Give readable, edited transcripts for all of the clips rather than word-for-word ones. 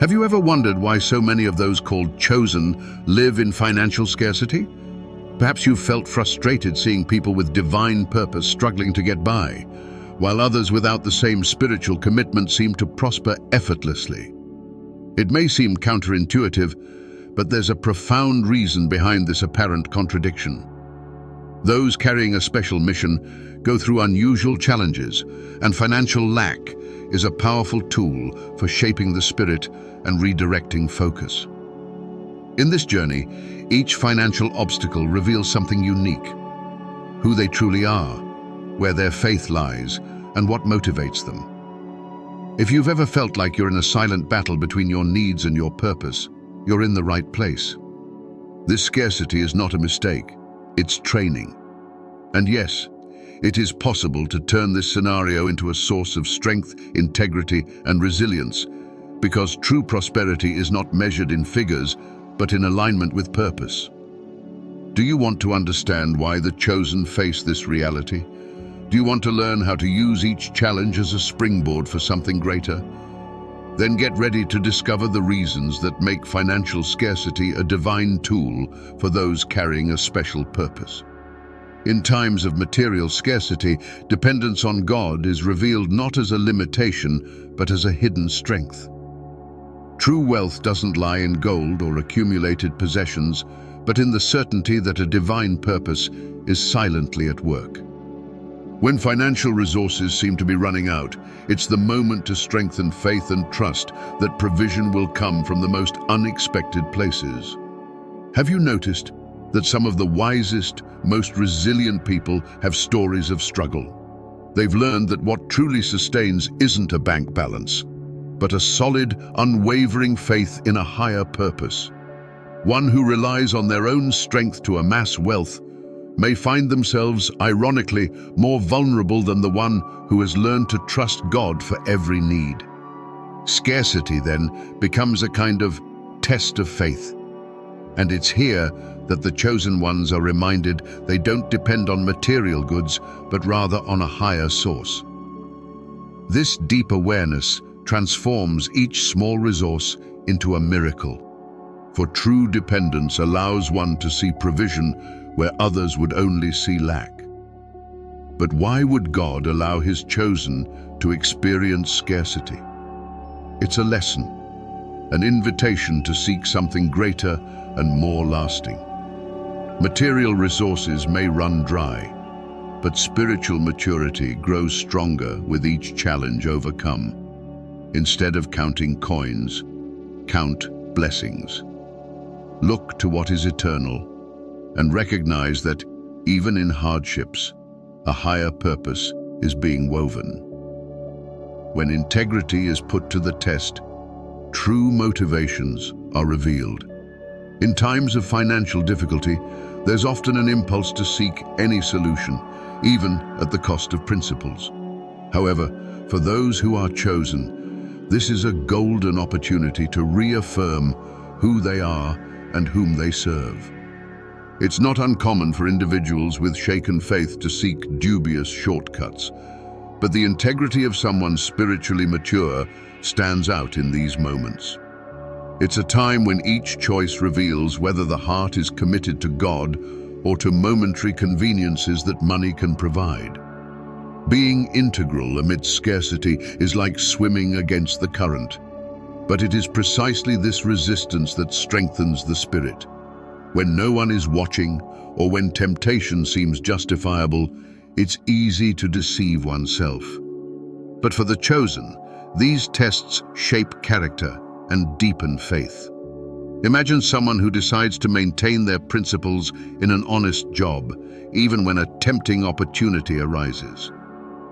Have you ever wondered why so many of those called chosen live in financial scarcity? Perhaps you've felt frustrated seeing people with divine purpose struggling to get by, while others without the same spiritual commitment seem to prosper effortlessly. It may seem counterintuitive, but there's a profound reason behind this apparent contradiction. Those carrying a special mission go through unusual challenges, and financial lack is a powerful tool for shaping the spirit and redirecting focus. In this journey, each financial obstacle reveals something unique: who they truly are, where their faith lies, and what motivates them. If you've ever felt like you're in a silent battle between your needs and your purpose, you're in the right place. This scarcity is not a mistake, it's training. And yes, it is possible to turn this scenario into a source of strength, integrity, and resilience, because true prosperity is not measured in figures, but in alignment with purpose. Do you want to understand why the chosen face this reality? Do you want to learn how to use each challenge as a springboard for something greater? Then get ready to discover the reasons that make financial scarcity a divine tool for those carrying a special purpose. In times of material scarcity, dependence on God is revealed not as a limitation, but as a hidden strength. True wealth doesn't lie in gold or accumulated possessions, but in the certainty that a divine purpose is silently at work. When financial resources seem to be running out, it's the moment to strengthen faith and trust that provision will come from the most unexpected places. Have you noticed that some of the wisest, most resilient people have stories of struggle? They've learned that what truly sustains isn't a bank balance, but a solid, unwavering faith in a higher purpose. One who relies on their own strength to amass wealth may find themselves, ironically, more vulnerable than the one who has learned to trust God for every need. Scarcity, then, becomes a kind of test of faith. And it's here that the chosen ones are reminded they don't depend on material goods, but rather on a higher source. This deep awareness transforms each small resource into a miracle. For true dependence allows one to see provision where others would only see lack. But why would God allow His chosen to experience scarcity? It's a lesson, an invitation to seek something greater and more lasting. Material resources may run dry, but spiritual maturity grows stronger with each challenge overcome. Instead of counting coins, count blessings. Look to what is eternal, and recognize that, even in hardships, a higher purpose is being woven. When integrity is put to the test, true motivations are revealed. In times of financial difficulty, there's often an impulse to seek any solution, even at the cost of principles. However, for those who are chosen, this is a golden opportunity to reaffirm who they are and whom they serve. It's not uncommon for individuals with shaken faith to seek dubious shortcuts, but the integrity of someone spiritually mature stands out in these moments. It's a time when each choice reveals whether the heart is committed to God or to momentary conveniences that money can provide. Being integral amidst scarcity is like swimming against the current, but it is precisely this resistance that strengthens the spirit. When no one is watching, or when temptation seems justifiable, it's easy to deceive oneself. But for the chosen, these tests shape character and deepen faith. Imagine someone who decides to maintain their principles in an honest job, even when a tempting opportunity arises.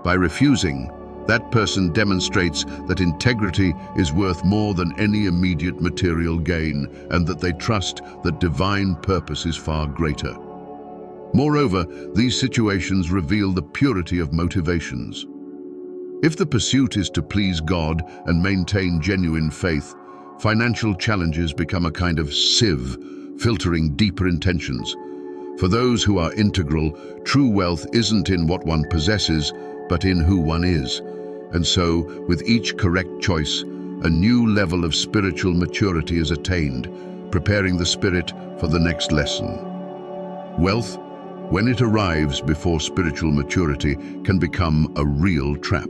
By refusing, that person demonstrates that integrity is worth more than any immediate material gain, and that they trust that divine purpose is far greater. Moreover, these situations reveal the purity of motivations. If the pursuit is to please God and maintain genuine faith, financial challenges become a kind of sieve, filtering deeper intentions. For those who are integral, true wealth isn't in what one possesses, but in who one is. And so, with each correct choice, a new level of spiritual maturity is attained, preparing the spirit for the next lesson. Wealth, when it arrives before spiritual maturity, can become a real trap.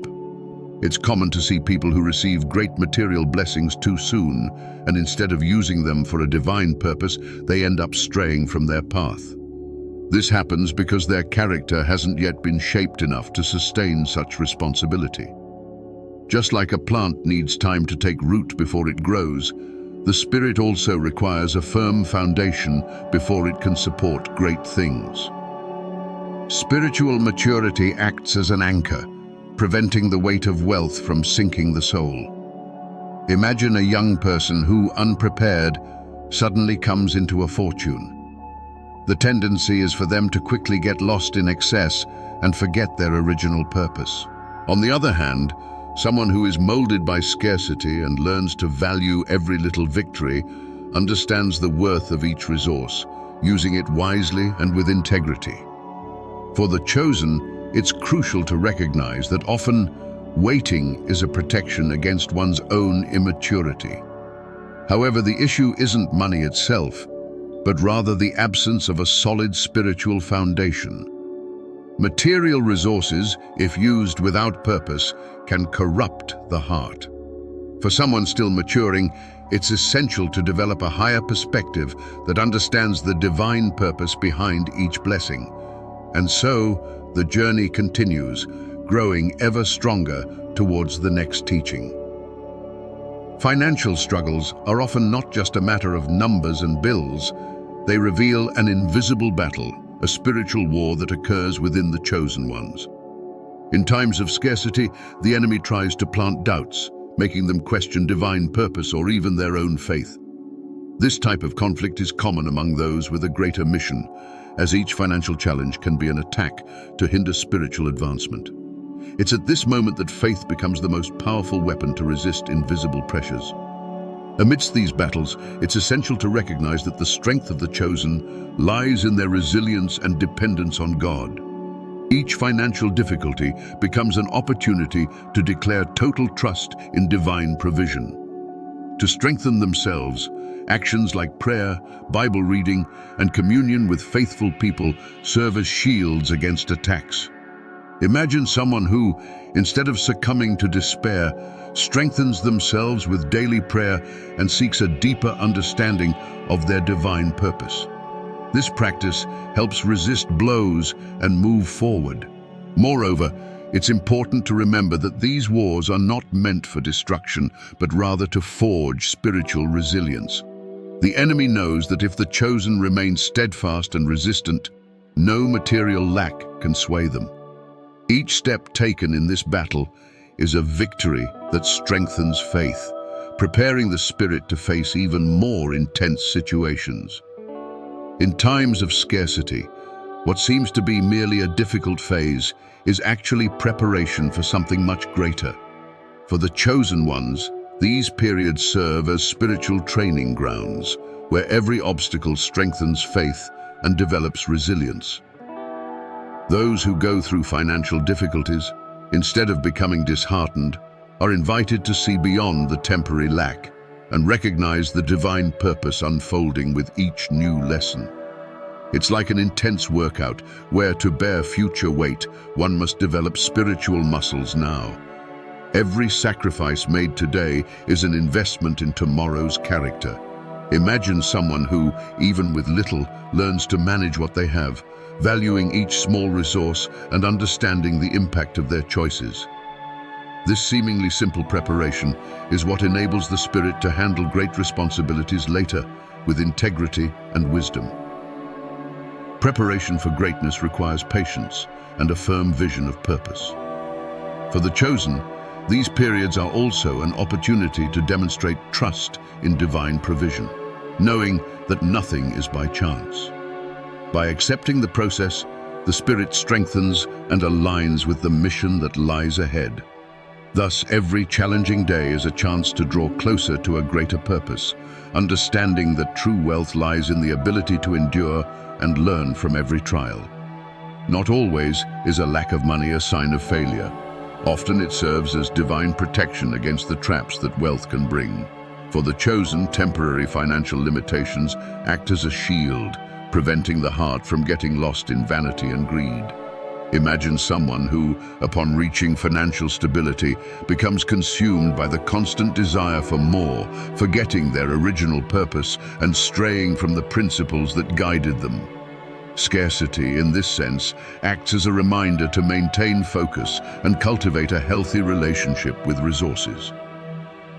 It's common to see people who receive great material blessings too soon, and instead of using them for a divine purpose, they end up straying from their path. This happens because their character hasn't yet been shaped enough to sustain such responsibility. Just like a plant needs time to take root before it grows, the spirit also requires a firm foundation before it can support great things. Spiritual maturity acts as an anchor, preventing the weight of wealth from sinking the soul. Imagine a young person who, unprepared, suddenly comes into a fortune. The tendency is for them to quickly get lost in excess and forget their original purpose. On the other hand, someone who is molded by scarcity and learns to value every little victory understands the worth of each resource, using it wisely and with integrity. For the chosen, it's crucial to recognize that often waiting is a protection against one's own immaturity. However, the issue isn't money itself, but rather the absence of a solid spiritual foundation. Material resources, if used without purpose, can corrupt the heart. For someone still maturing, it's essential to develop a higher perspective that understands the divine purpose behind each blessing. And so, the journey continues, growing ever stronger towards the next teaching. Financial struggles are often not just a matter of numbers and bills. They reveal an invisible battle, a spiritual war that occurs within the chosen ones. In times of scarcity, the enemy tries to plant doubts, making them question divine purpose or even their own faith. This type of conflict is common among those with a greater mission, as each financial challenge can be an attack to hinder spiritual advancement. It's at this moment that faith becomes the most powerful weapon to resist invisible pressures. Amidst these battles, it's essential to recognize that the strength of the chosen lies in their resilience and dependence on God. Each financial difficulty becomes an opportunity to declare total trust in divine provision. To strengthen themselves, actions like prayer, Bible reading, and communion with faithful people serve as shields against attacks. Imagine someone who, instead of succumbing to despair, strengthens themselves with daily prayer and seeks a deeper understanding of their divine purpose. This practice helps resist blows and move forward. Moreover, it's important to remember that these wars are not meant for destruction, but rather to forge spiritual resilience. The enemy knows that if the chosen remain steadfast and resistant, no material lack can sway them. Each step taken in this battle is a victory that strengthens faith, preparing the spirit to face even more intense situations. In times of scarcity, what seems to be merely a difficult phase is actually preparation for something much greater. For the chosen ones, these periods serve as spiritual training grounds, where every obstacle strengthens faith and develops resilience. Those who go through financial difficulties, instead of becoming disheartened, are invited to see beyond the temporary lack and recognize the divine purpose unfolding with each new lesson. It's like an intense workout where, to bear future weight, one must develop spiritual muscles now. Every sacrifice made today is an investment in tomorrow's character. Imagine someone who, even with little, learns to manage what they have, valuing each small resource and understanding the impact of their choices. This seemingly simple preparation is what enables the spirit to handle great responsibilities later with integrity and wisdom. Preparation for greatness requires patience and a firm vision of purpose. For the chosen, these periods are also an opportunity to demonstrate trust in divine provision, knowing that nothing is by chance. By accepting the process, the spirit strengthens and aligns with the mission that lies ahead. Thus, every challenging day is a chance to draw closer to a greater purpose, understanding that true wealth lies in the ability to endure and learn from every trial. Not always is a lack of money a sign of failure. Often it serves as divine protection against the traps that wealth can bring. For the chosen, temporary financial limitations act as a shield, preventing the heart from getting lost in vanity and greed. Imagine someone who, upon reaching financial stability, becomes consumed by the constant desire for more, forgetting their original purpose and straying from the principles that guided them. Scarcity, in this sense, acts as a reminder to maintain focus and cultivate a healthy relationship with resources.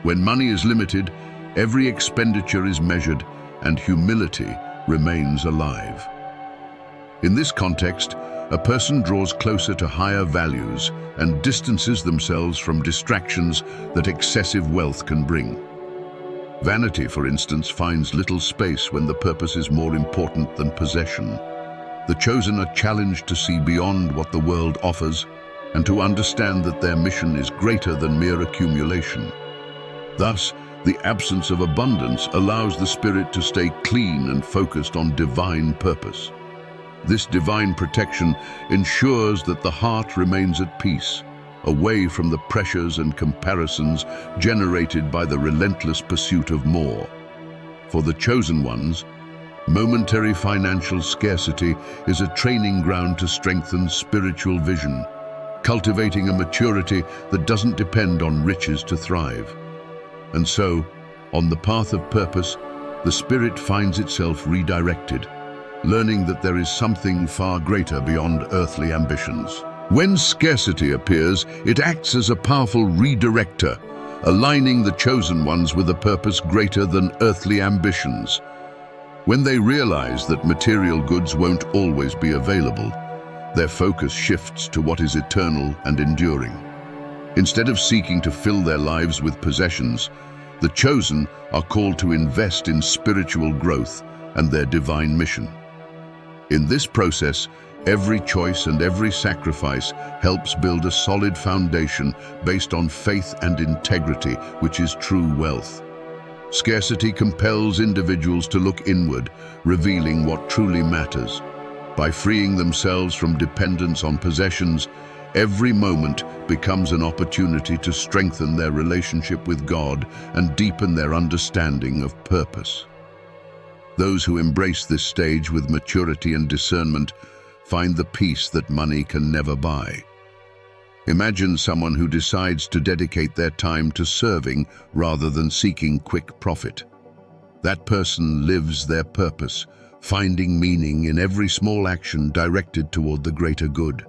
When money is limited, every expenditure is measured and humility remains alive. In this context, a person draws closer to higher values and distances themselves from distractions that excessive wealth can bring. Vanity, for instance, finds little space when the purpose is more important than possession. The chosen are challenged to see beyond what the world offers and to understand that their mission is greater than mere accumulation. Thus, the absence of abundance allows the spirit to stay clean and focused on divine purpose. This divine protection ensures that the heart remains at peace, away from the pressures and comparisons generated by the relentless pursuit of more. For the chosen ones, momentary financial scarcity is a training ground to strengthen spiritual vision, cultivating a maturity that doesn't depend on riches to thrive. And so, on the path of purpose, the spirit finds itself redirected, learning that there is something far greater beyond earthly ambitions. When scarcity appears, it acts as a powerful redirector, aligning the chosen ones with a purpose greater than earthly ambitions. When they realize that material goods won't always be available, their focus shifts to what is eternal and enduring. Instead of seeking to fill their lives with possessions, the chosen are called to invest in spiritual growth and their divine mission. In this process, every choice and every sacrifice helps build a solid foundation based on faith and integrity, which is true wealth. Scarcity compels individuals to look inward, revealing what truly matters. By freeing themselves from dependence on possessions, every moment becomes an opportunity to strengthen their relationship with God and deepen their understanding of purpose. Those who embrace this stage with maturity and discernment find the peace that money can never buy. Imagine someone who decides to dedicate their time to serving rather than seeking quick profit. That person lives their purpose, finding meaning in every small action directed toward the greater good.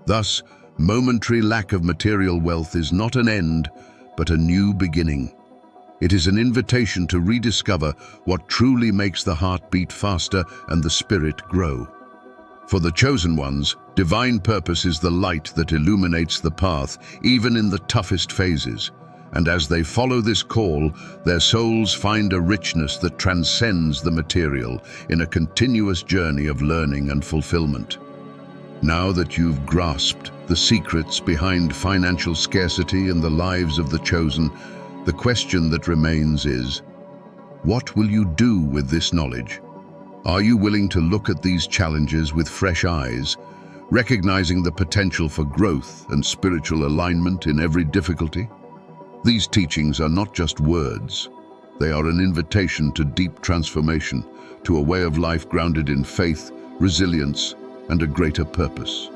Thus, momentary lack of material wealth is not an end, but a new beginning. It is an invitation to rediscover what truly makes the heart beat faster and the spirit grow. For the chosen ones, divine purpose is the light that illuminates the path, even in the toughest phases. And as they follow this call, their souls find a richness that transcends the material in a continuous journey of learning and fulfillment. Now that you've grasped the secrets behind financial scarcity in the lives of the chosen, the question that remains is, what will you do with this knowledge? Are you willing to look at these challenges with fresh eyes, recognizing the potential for growth and spiritual alignment in every difficulty? These teachings are not just words. They are an invitation to deep transformation, to a way of life grounded in faith, resilience, and a greater purpose.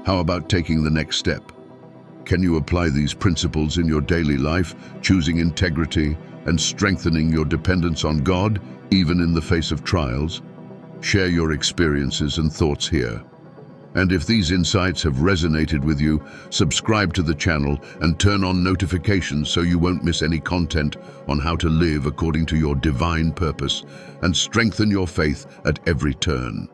How about taking the next step? Can you apply these principles in your daily life, choosing integrity and strengthening your dependence on God, even in the face of trials? Share your experiences and thoughts here. And if these insights have resonated with you, subscribe to the channel and turn on notifications so you won't miss any content on how to live according to your divine purpose and strengthen your faith at every turn.